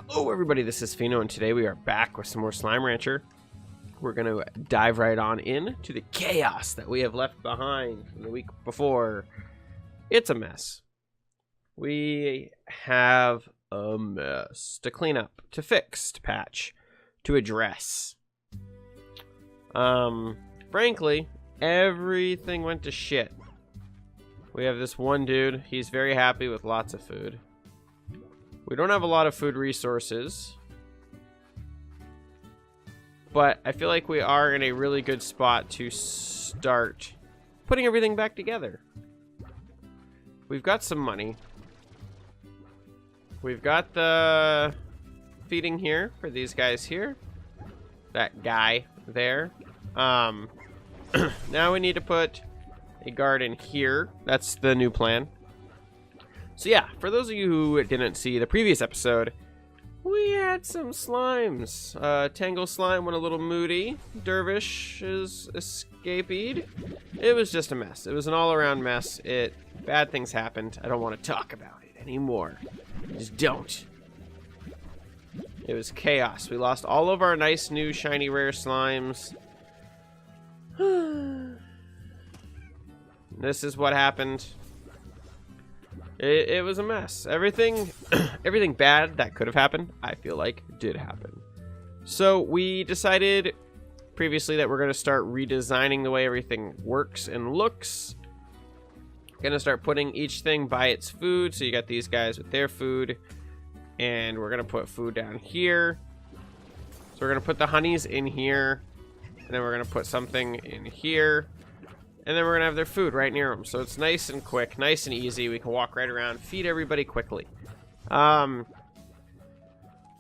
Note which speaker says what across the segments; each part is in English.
Speaker 1: Hello everybody, this is Pheno, and today we are back with some more Slime Rancher. We're going to dive right on in to the chaos that we have left behind from the week before. It's a mess. We have a mess to clean up, to fix, to patch, to address. Frankly, everything went to shit. We have this one dude, he's very happy with lots of food. We don't have a lot of food resources, but I feel like we are in a really good spot to start putting everything back together. We've got some money. We've got the feeding here for these guys here. That guy there. Now we need to put a garden here. That's the new plan. So yeah, for those of you who didn't see the previous episode, we had some slimes. Tangle Slime went a little moody. Dervish is escaped. It was just a mess. It was an all-around mess. Bad things happened. I don't want to talk about it anymore. I just don't. It was chaos. We lost all of our nice new shiny rare slimes. This is what happened. It was a mess. Everything bad that could have happened, I feel like, did happen. So we decided previously that we're going to start redesigning the way everything works and looks. Going to start putting each thing by its food. So you got these guys with their food. And we're going to put food down here. So we're going to put the honeys in here. And then we're going to put something in here. And then we're going to have their food right near them. So it's nice and quick, nice and easy. We can walk right around, feed everybody quickly.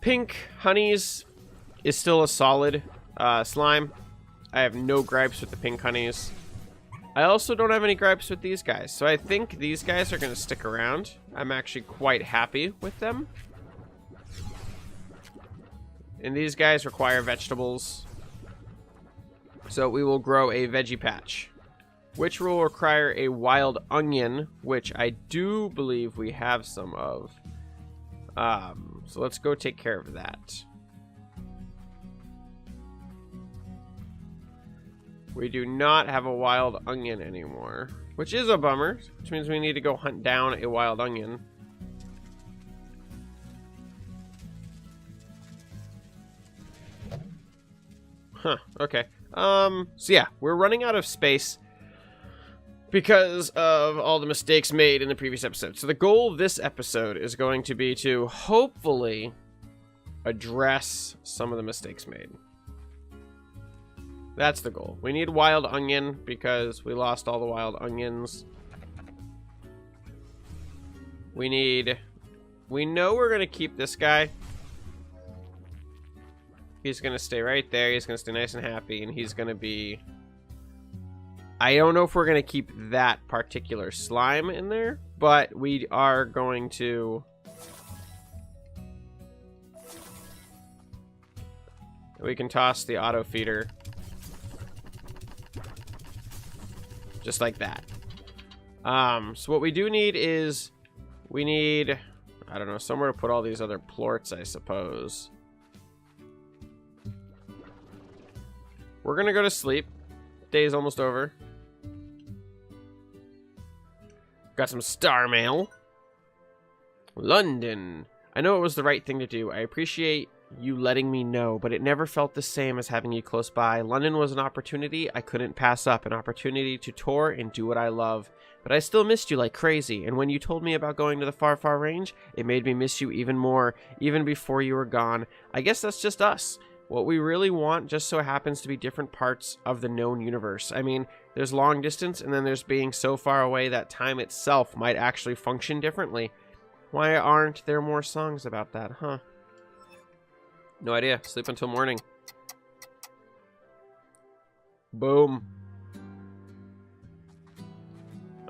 Speaker 1: Pink honeys is still a solid slime. I have no gripes with the pink honeys. I also don't have any gripes with these guys. So I think these guys are going to stick around. I'm actually quite happy with them. And these guys require vegetables. So we will grow a veggie patch, which will require a wild onion, which I do believe we have some of. So let's go take care of that. We do not have a wild onion anymore, which is a bummer, which means we need to go hunt down a wild onion. Huh, okay. So yeah, we're running out of space because of all the mistakes made in the previous episode. So the goal of this episode is going to be to hopefully address some of the mistakes made. That's the goal. We need wild onion because we lost all the wild onions. We know we're going to keep this guy. He's going to stay right there. He's going to stay nice and happy, and he's going to be... I don't know if we're going to keep that particular slime in there, but we are going to... We can toss the auto feeder. Just like that. So what we do need is... We need... I don't know, somewhere to put all these other plorts, I suppose. We're going to go to sleep. Day's almost over. Got some star mail. London. I know it was the right thing to do. I appreciate you letting me know, but it never felt the same as having you close by. London was an opportunity I couldn't pass up, an opportunity to tour and do what I love. But I still missed you like crazy, and when you told me about going to the far, far range, it made me miss you even more, even before you were gone. I guess that's just us. What we really want just so happens to be different parts of the known universe. I mean, there's long distance, and then there's being so far away that time itself might actually function differently. Why aren't there more songs about that, huh? No idea. Sleep until morning. Boom.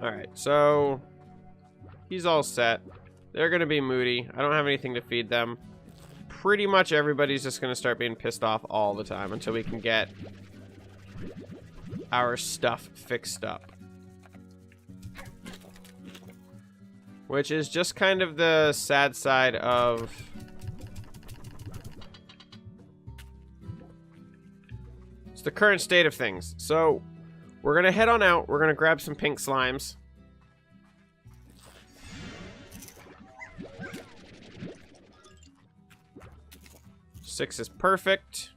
Speaker 1: Alright, so... He's all set. They're going to be moody. I don't have anything to feed them. Pretty much everybody's just going to start being pissed off all the time until we can get our stuff fixed up. Which is just kind of the sad side of the current state of things. So, we're going to head on out. We're going to grab some pink slimes. Six is perfect.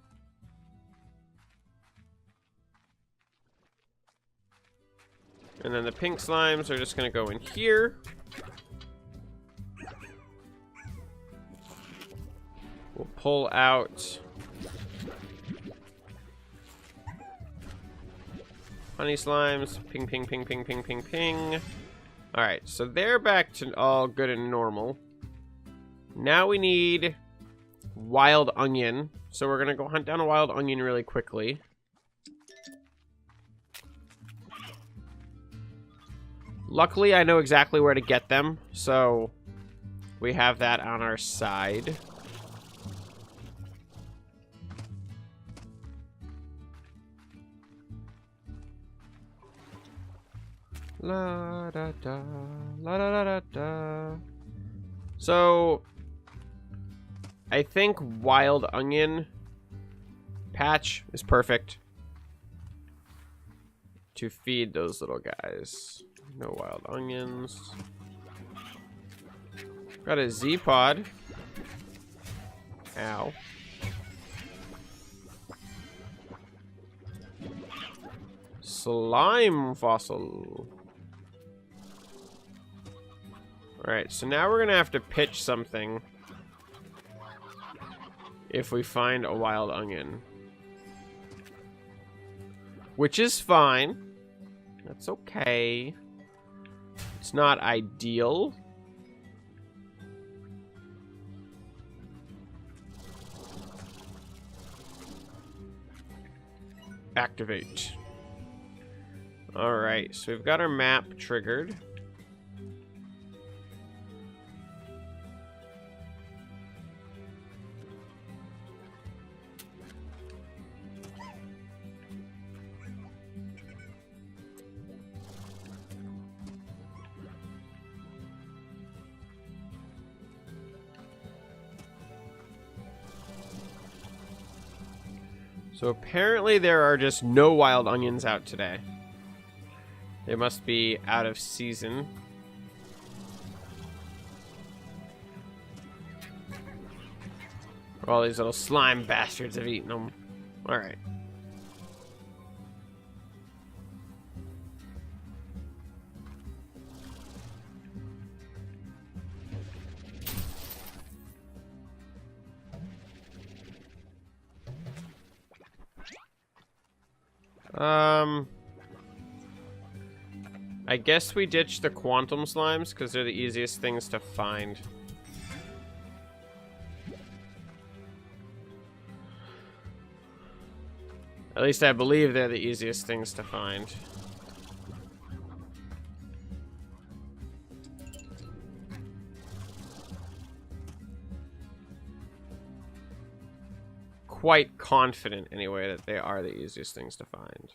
Speaker 1: And then the pink slimes are just going to go in here. We'll pull out honey slimes. Ping, ping, ping, ping, ping, ping, ping. Alright, so they're back to all good and normal. Now we need wild onion. So we're going to go hunt down a wild onion really quickly. Luckily, I know exactly where to get them, so we have that on our side. La da da, la da da da da. So, I think wild onion patch is perfect to feed those little guys. No wild onions. Got a Z-pod. Ow. Slime fossil. Alright, so now we're gonna have to pitch something if we find a wild onion. Which is fine. That's okay. It's not ideal. Activate. Alright, so we've got our map triggered. So apparently there are just no wild onions out today. They must be out of season. All these little slime bastards have eaten them. Alright. I guess we ditch the quantum slimes because they're the easiest things to find. At least I believe they're the easiest things to find. Quite confident, anyway, that they are the easiest things to find.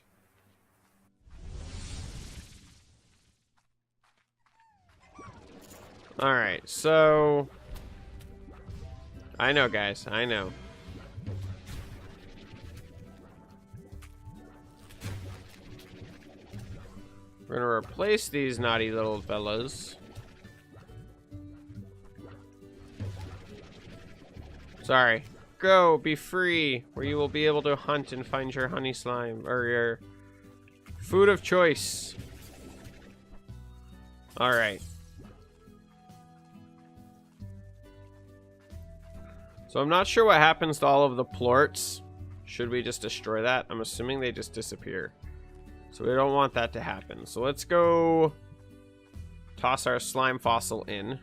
Speaker 1: Alright, so... I know, guys. I know. We're gonna replace these naughty little fellas. Sorry. Go, be free, where you will be able to hunt and find your honey slime, or your food of choice. Alright. So I'm not sure what happens to all of the plorts. Should we just destroy that? I'm assuming they just disappear. So we don't want that to happen. So let's go toss our slime fossil in.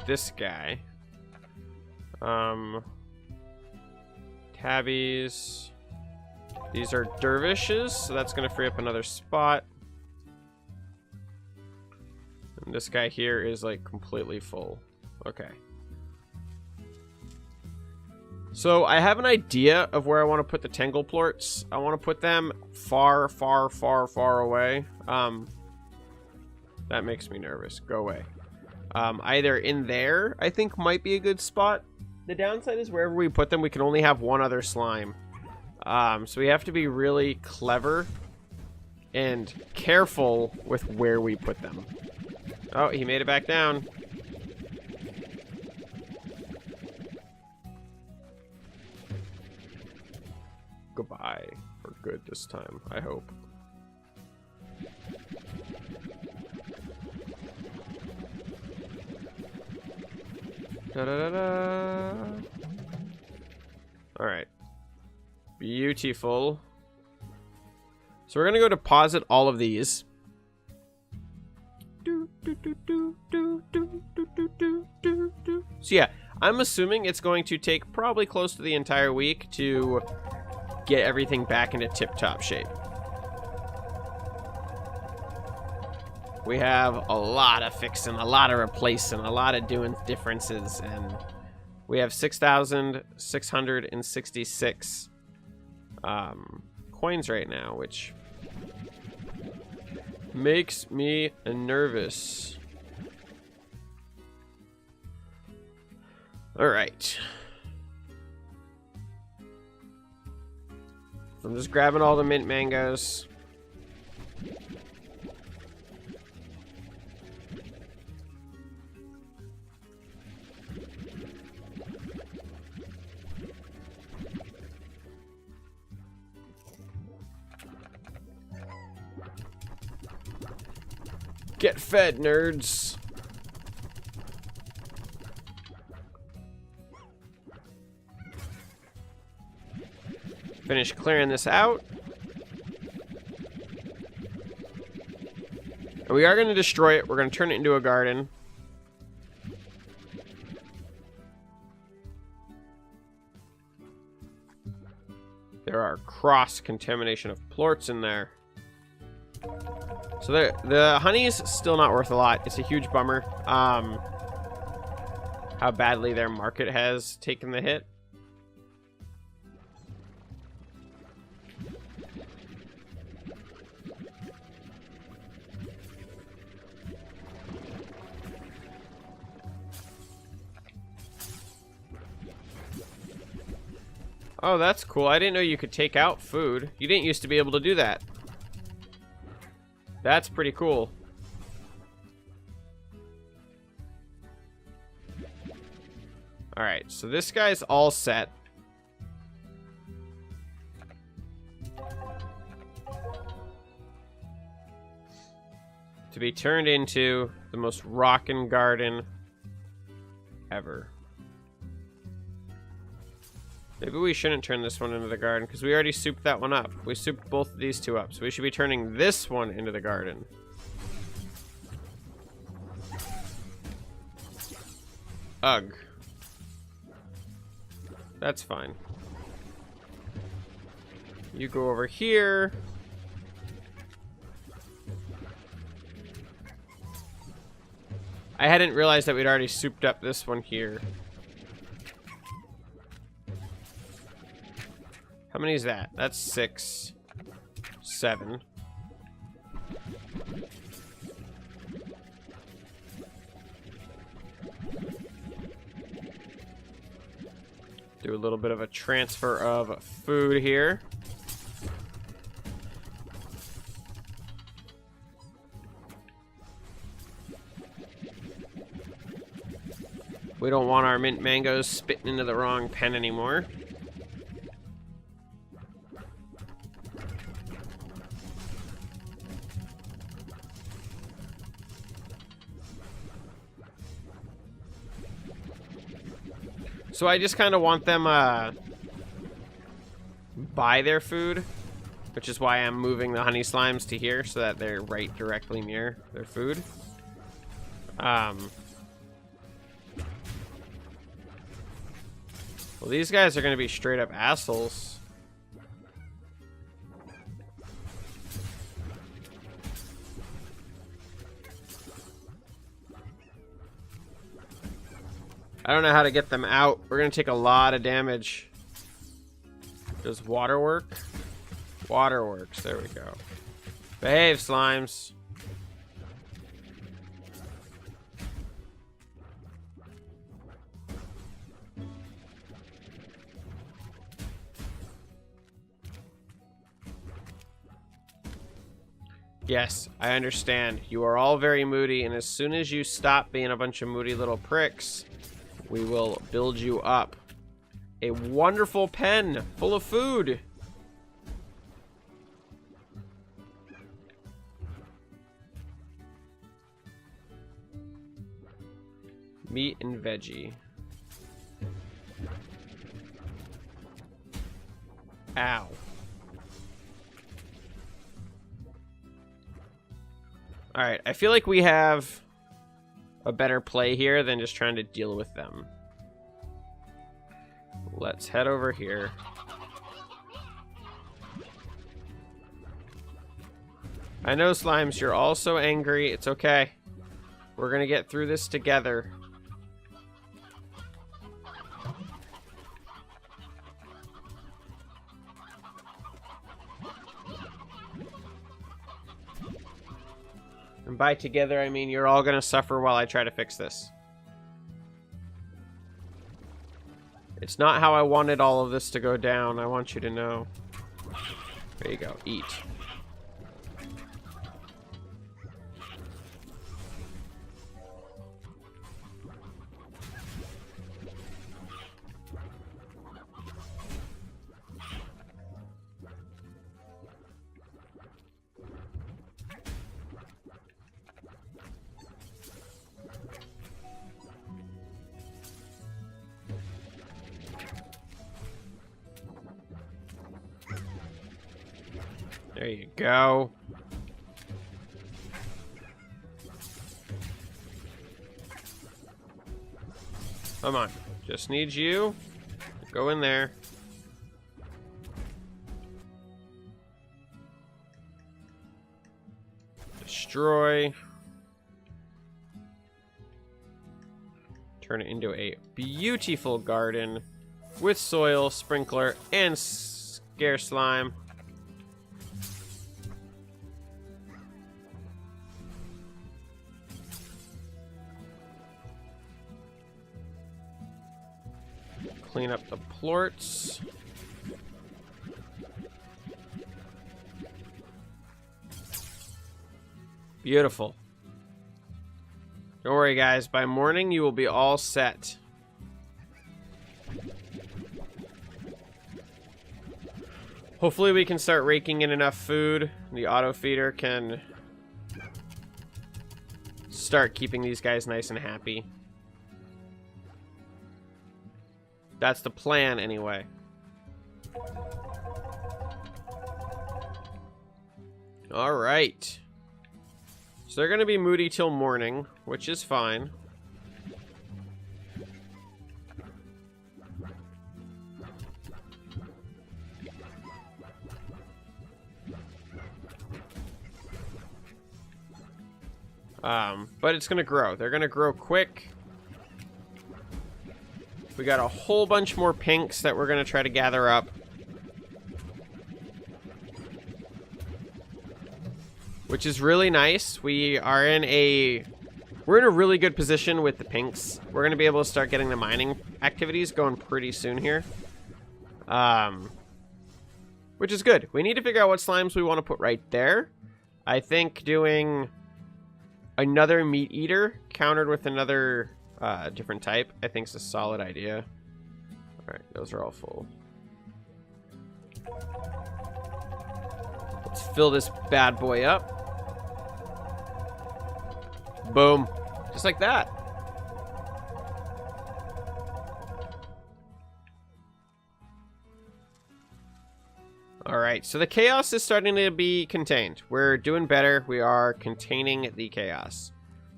Speaker 1: This guy. Tabbies. These are dervishes, so that's going to free up another spot. And this guy here is like completely full. Okay. So I have an idea of where I want to put the Tangle Plorts. I want to put them far, far, far, far away. That makes me nervous. Go away. Either in there, I think might be a good spot. The downside is wherever we put them, we can only have one other slime. So we have to be really clever and careful with where we put them. Oh, he made it back down. Goodbye. For good this time, I hope. Da-da-da-da. Alright. Beautiful. So we're going to go deposit all of these. So yeah, I'm assuming it's going to take probably close to the entire week to get everything back into tip-top shape. We have a lot of fixing, a lot of replacing, a lot of doing differences, and we have 6,666 coins right now, which makes me nervous. All right. So I'm just grabbing all the mint mangoes. Get fed, nerds. Finish clearing this out. And we are going to destroy it. We're going to turn it into a garden. There are cross-contamination of plorts in there. So the honey's still not worth a lot. It's a huge bummer. How badly their market has taken the hit. Oh, that's cool. I didn't know you could take out food. You didn't used to be able to do that. That's pretty cool. Alright, so this guy's all set. To be turned into the most rockin' garden ever. Maybe we shouldn't turn this one into the garden, because we already souped that one up. We souped both of these two up, so we should be turning this one into the garden. Ugh. That's fine. You go over here. I hadn't realized that we'd already souped up this one here. How many is that? That's 6, 7. Do a little bit of a transfer of food here. We don't want our mint mangoes spitting into the wrong pen anymore. So I just kind of want them buy their food, which is why I'm moving the honey slimes to here so that they're right directly near their food. Well, these guys are going to be straight up assholes. I don't know how to get them out. We're going to take a lot of damage. Does water work? Water works. There we go. Behave, slimes. Yes, I understand. You are all very moody, and as soon as you stop being a bunch of moody little pricks, we will build you up a wonderful pen full of food. Meat and veggie. Ow. Alright, I feel like we have a better play here than just trying to deal with them. Let's head over here. I know, Slimes, you're all so angry. It's okay. We're gonna get through this together. And by together, I mean you're all gonna suffer while I try to fix this. It's not how I wanted all of this to go down, I want you to know. There you go, eat. There you go. Come on. Just need you. Go in there. Destroy. Turn it into a beautiful garden with soil, sprinkler, and scare slime. Clean up the plorts. Beautiful. Don't worry, guys. By morning, you will be all set. Hopefully, we can start raking in enough food. The auto feeder can start keeping these guys nice and happy. That's the plan, anyway. All right. So they're going to be moody till morning, which is fine. But it's going to grow. They're going to grow quick. We got a whole bunch more pinks that we're going to try to gather up. Which is really nice. We're in a really good position with the pinks. We're going to be able to start getting the mining activities going pretty soon here. Which is good. We need to figure out what slimes we want to put right there. I think doing another meat eater countered with another different type, I think is a solid idea. Alright, those are all full. Let's fill this bad boy up. Boom. Just like that. Alright, so the chaos is starting to be contained. We're doing better. We are containing the chaos.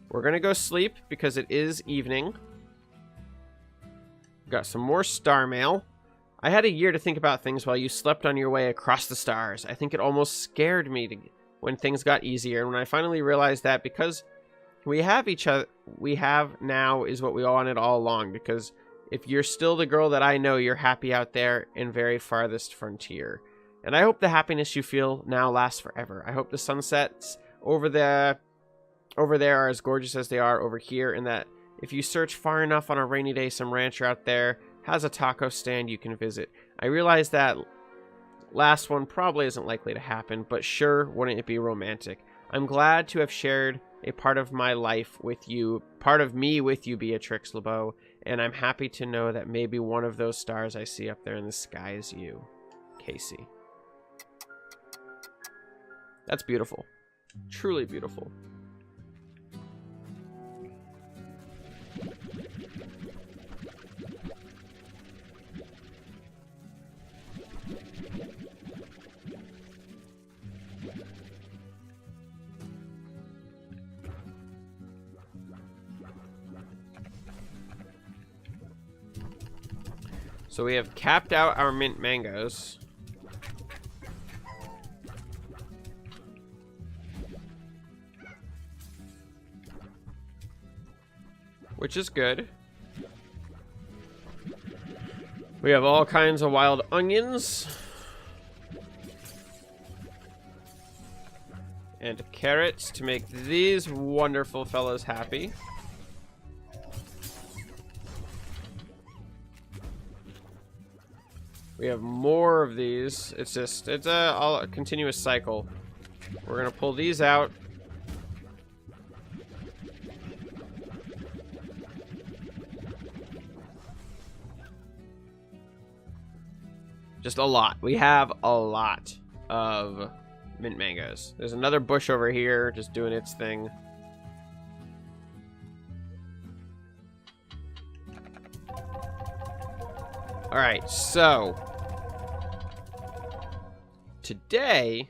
Speaker 1: We're going to go sleep because it is evening. Got some more star mail. I had a year to think about things while you slept on your way across the stars. I think it almost scared me when things got easier. And when I finally realized that because we have each other, we have now is what we wanted all along. Because if you're still the girl that I know, you're happy out there in very farthest frontier. And I hope the happiness you feel now lasts forever. I hope the sunsets over there are as gorgeous as they are over here, and that if you search far enough on a rainy day, some rancher out there has a taco stand you can visit. I realize that last one probably isn't likely to happen, but sure, wouldn't it be romantic? I'm glad to have shared a part of my life with you, part of me with you, Beatrix LeBeau, and I'm happy to know that maybe one of those stars I see up there in the sky is you, Casey. That's beautiful. Truly beautiful. So we have capped out our mint mangoes. Which is good. We have all kinds of wild onions. And carrots to make these wonderful fellows happy. We have more of these. It's a continuous cycle. We're gonna pull these out. Just a lot. We have a lot of mint mangoes. There's another bush over here just doing its thing. Alright, so today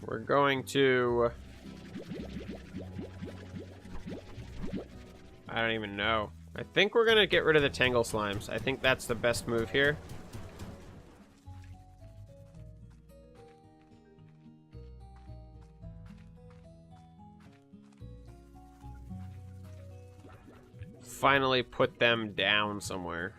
Speaker 1: we're going to... I don't even know. I think we're going to get rid of the Tangle Slimes. I think that's the best move here. Finally put them down somewhere.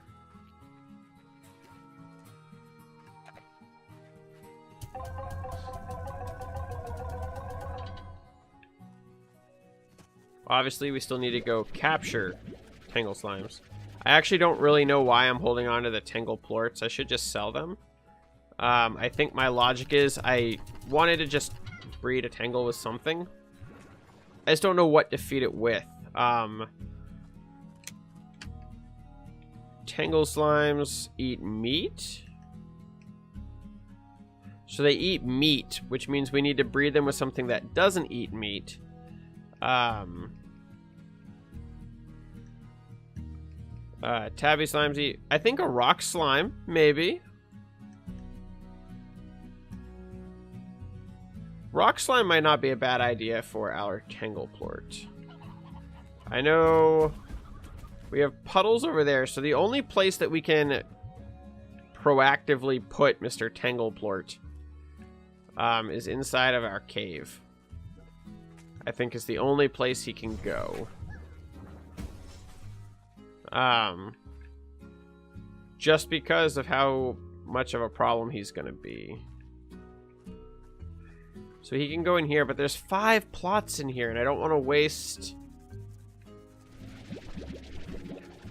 Speaker 1: Obviously, we still need to go capture Tangle Slimes. I actually don't really know why I'm holding on to the Tangle Plorts. I should just sell them. I think my logic is I wanted to just breed a Tangle with something. I just don't know what to feed it with. Tangle Slimes eat meat. So they eat meat, which means we need to breed them with something that doesn't eat meat. Tabby Slimes eat, I think, a rock slime, maybe. Rock slime might not be a bad idea for our Tangle Plort. I know we have puddles over there, so the only place that we can proactively put Mr. Tangle Plort is inside of our cave. I think is the only place he can go. Just because of how much of a problem he's gonna be. So he can go in here, but there's 5 plots in here, and I don't want to waste...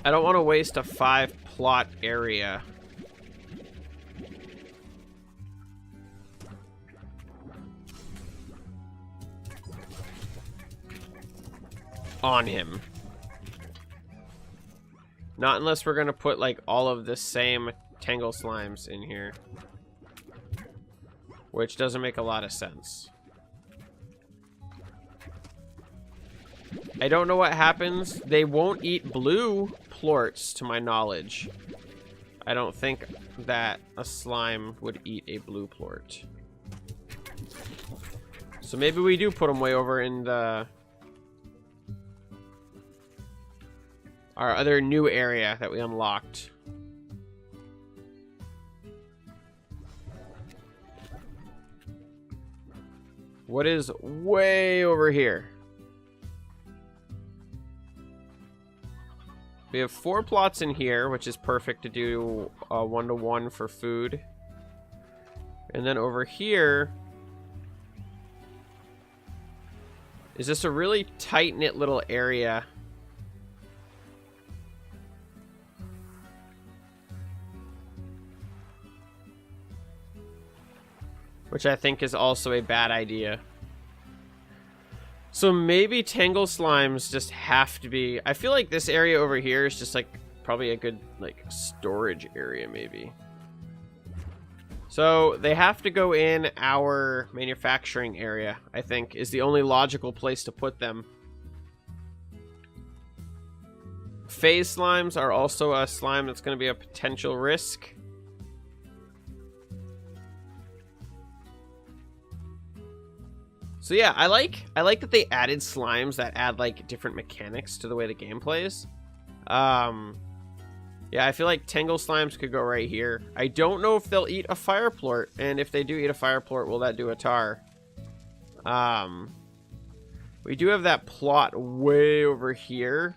Speaker 1: I don't want to waste a 5 plot area. On him. Not unless we're gonna put like all of the same Tangle Slimes in here, which doesn't make a lot of sense. I don't know what happens. They won't eat blue Plorts, to my knowledge. I don't think that a slime would eat a blue Plort. So maybe we do put them way over in the... our other new area that we unlocked. What is way over here? We have 4 plots in here, which is perfect to do 1-to-1 for food. And then over here is just a really tight-knit little area. Which I think is also a bad idea. So maybe Tangle Slimes just have to be... I feel like this area over here is just like probably a good like storage area maybe. So they have to go in our manufacturing area, I think, is the only logical place to put them. Phase Slimes are also a slime that's going to be a potential risk. So yeah, I like that they added slimes that add like different mechanics to the way the game plays. Yeah, I feel like Tangle Slimes could go right here. I don't know if they'll eat a Fire Plort, and if they do eat a Fire Plort, will that do a tar? We do have that plot way over here.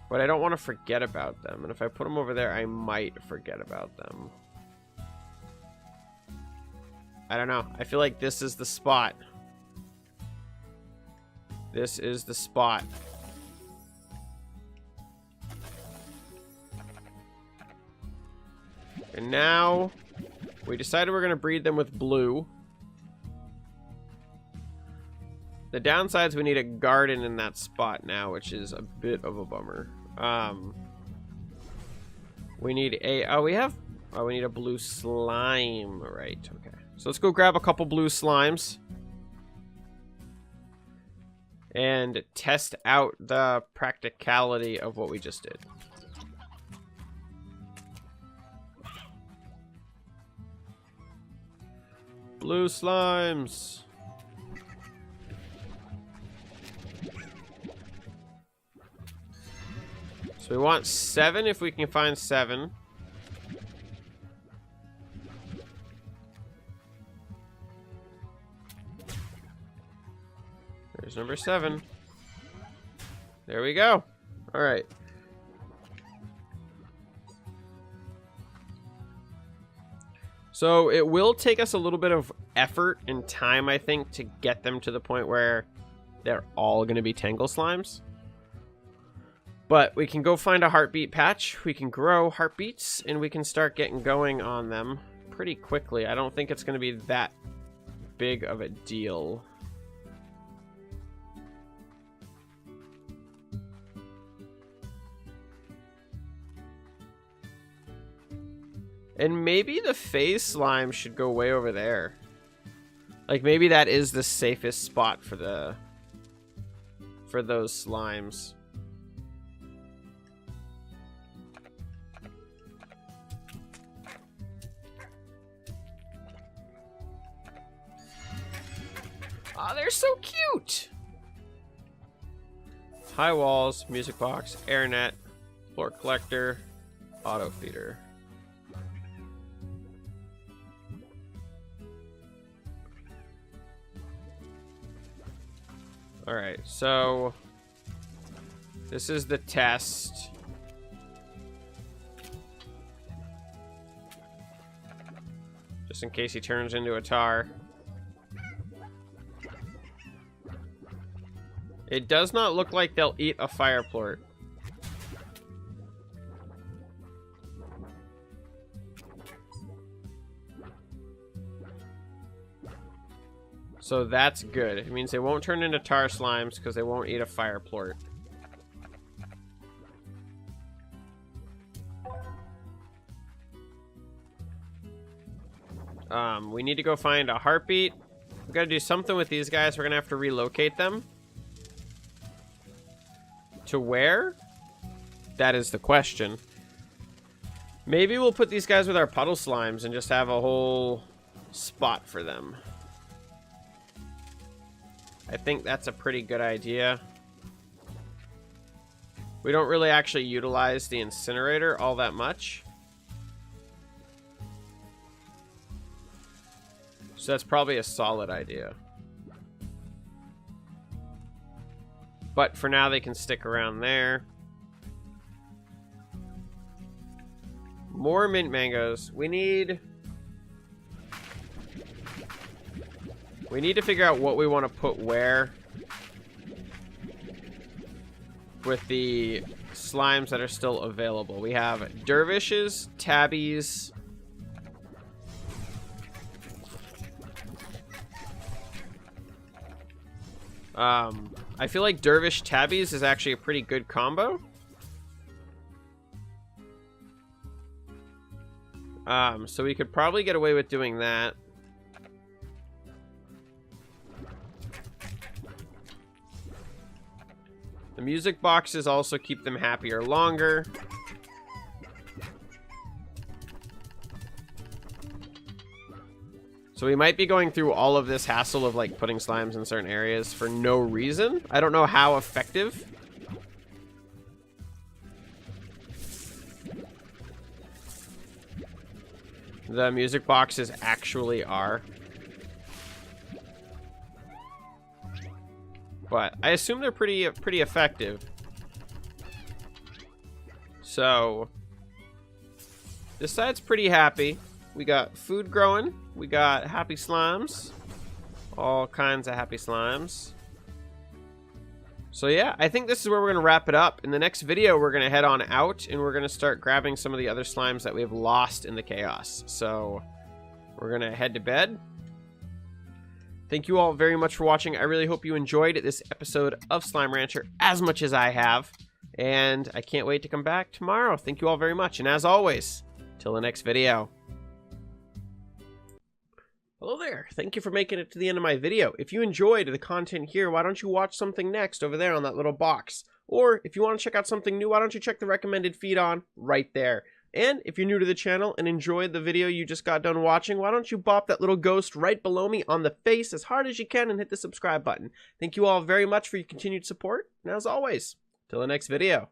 Speaker 1: But I don't want to forget about them, and if I put them over there, I might forget about them. I don't know. I feel like this is the spot. This is the spot. And now we decided we're going to breed them with blue. The downside is we need a garden in that spot now, which is a bit of a bummer. We need a... we need a blue slime. Right, okay. So let's go grab a couple blue slimes. And test out the practicality of what we just did. Blue slimes. So we want 7 if we can find 7. There's number 7. There we go. All right. So it will take us a little bit of effort and time, I think, to get them to the point where they're all going to be Tangle Slimes. But we can go find a heartbeat patch. We can grow heartbeats, and we can start getting going on them pretty quickly. I don't think it's going to be that big of a deal. And maybe the phase slime should go way over there. Like, maybe that is the safest spot for those slimes. Aw, they're so cute! High walls, music box, air net, plort collector, auto feeder. Alright, so this is the test. Just in case he turns into a tar. It does not look like they'll eat a fire plort. So that's good. It means they won't turn into tar slimes because they won't eat a fire plort. We need to go find a heartbeat. We've got to do something with these guys. We're going to have to relocate them. To where? That is the question. Maybe we'll put these guys with our puddle slimes and just have a whole spot for them. I think that's a pretty good idea. We don't really actually utilize the incinerator all that much. So that's probably a solid idea. But for now, they can stick around there. More mint mangoes. We need to figure out what we want to put where with the slimes that are still available. We have dervishes, tabbies. I feel like dervish tabbies is actually a pretty good combo. So we could probably get away with doing that. The music boxes also keep them happier longer. So we might be going through all of this hassle of like putting slimes in certain areas for no reason. I don't know how effective. The music boxes actually are. But I assume they're pretty effective. So this side's pretty happy. We got food growing. We got happy slimes. All kinds of happy slimes. So yeah, I think this is where we're going to wrap it up. In the next video, we're going to head on out and we're going to start grabbing some of the other slimes that we have lost in the chaos. So we're going to head to bed. Thank you all very much for watching. I really hope you enjoyed this episode of Slime Rancher as much as I have. And I can't wait to come back tomorrow. Thank you all very much. And as always, till the next video. Hello there. Thank you for making it to the end of my video. If you enjoyed the content here, why don't you watch something next over there on that little box? Or if you want to check out something new, why don't you check the recommended feed on right there? And if you're new to the channel and enjoyed the video you just got done watching, why don't you bop that little ghost right below me on the face as hard as you can and hit the subscribe button. Thank you all very much for your continued support. And as always, till the next video.